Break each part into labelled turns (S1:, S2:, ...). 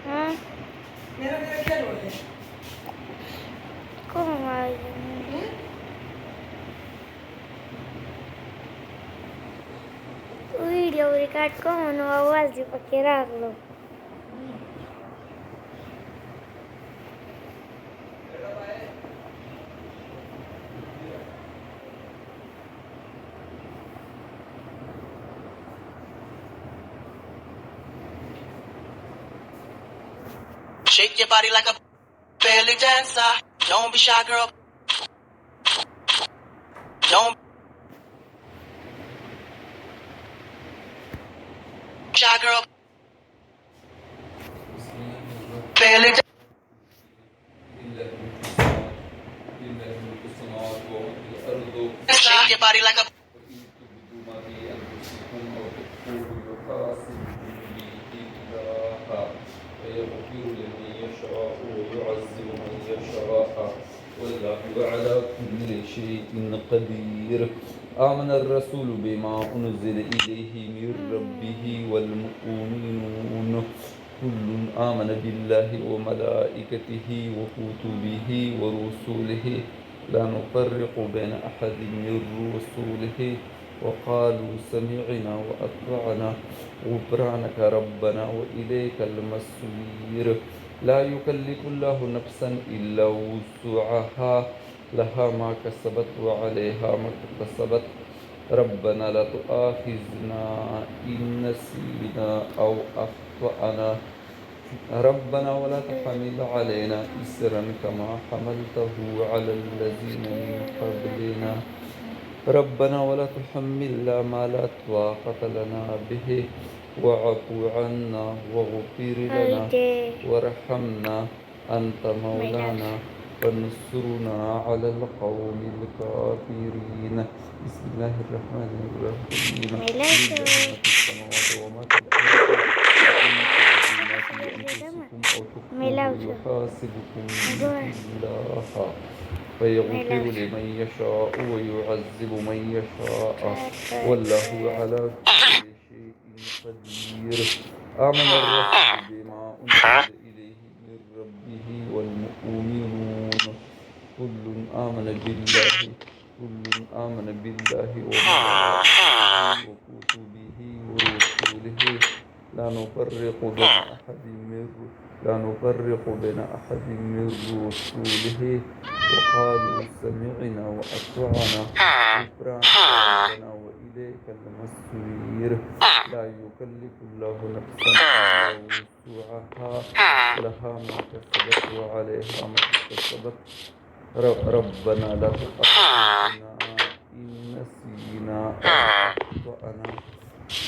S1: हाँ
S2: मेरा मेरा क्या रोल है?
S1: कौन आया? वीडियो रिकॉर्ड कौन आवाज़ भी पके रख लो.
S3: Shake your body like a belly dancer. Don't be shy, girl. Don't be shy, girl. Belly dancer. Shake your body like a
S4: والله على كل شيء قدير. آمن الرسول بما أنزل إليه من ربه والمؤمنون كل آمن بالله وملائكته وكتبه ورسله لا نفرق بين أحد من رسله وقالوا سمعنا وأطعنا غفرانك ربنا وإليك المصير. لا يكلف الله نفسا إلا وسعها لها ما كسبت وعليها ما اكتسبت. ربنا لا تؤاخذنا إن نسينا أو أخطأنا. ربنا ولا تحمل علينا إسرا كما حملته على الذين من قبلنا. ربنا ولا تحملنا ما لا طاقة لنا به واعف عنا واغفر لنا وارحمنا أنت مولانا فانصرنا على القوم الكافرين. بسم الله الرحمن الرحيم. السماوات وما في أنفسكم أو تخفوه يحاسبكم به الله فيغفر لمن يشاء ويعذب من يشاء والله على كل شيء قدير. آمن الرسول بما أنزل إليه من ربه والمؤمنون كل آمن بالله وملائكته وكتبه ورسله لا نفرق بين أحد من رسله وقالوا سمعنا وأطعنا غفرانك ربنا وإليك المصير. لا يكلف الله نفسا إلا وسعها لها ما كسبت وعليها ما اكتسبت. ربنا لا تؤاخذنا إن نسينا أو أخطأنا.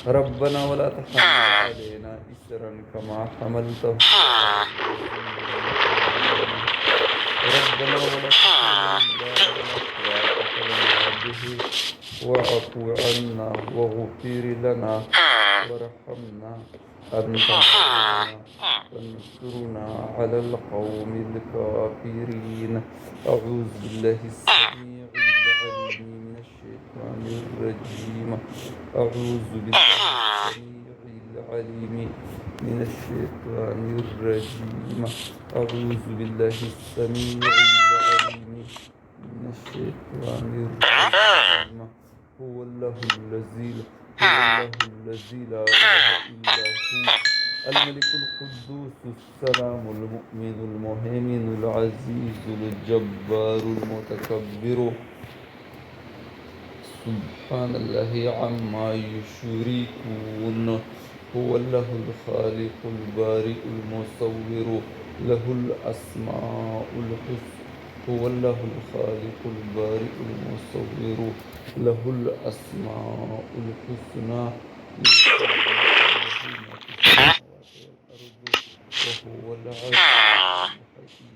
S4: ربنا ولا تحمل علينا إسرا كما حملته ربنا ولا تحملنا به واعف عنا واغفر لنا وارحمنا أنت مولانا فانصرنا على القوم الكافرين. أعوذ بالله السميع العليم من الشيطان الرجيم. أعوذ بالله السميع العليم من الشيطان الرجيم. أعوذ بالله السميع العليم من الشيطان الرجيم. هو الله الذي لا إله إلا هو الملك القدوس السلام المؤمن المهيمن العزيز الجبار المتكبر سبحان الله عما يشركون. هو الله الخالق البارئ المصور له الأسماء الحسنى. هو الله الخالق البارئ المصور له الأسماء الحسنى وهو العزيز الحكيم.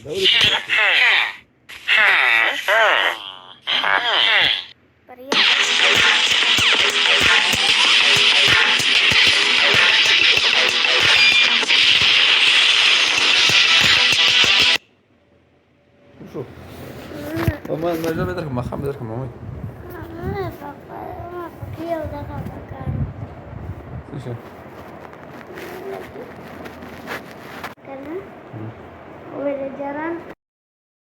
S4: دوري
S1: Periak.
S4: شوف ما جاب يدرك ما خام يدرك ما
S1: Ma perché io da giocare?
S4: شو
S1: Karena udah jalan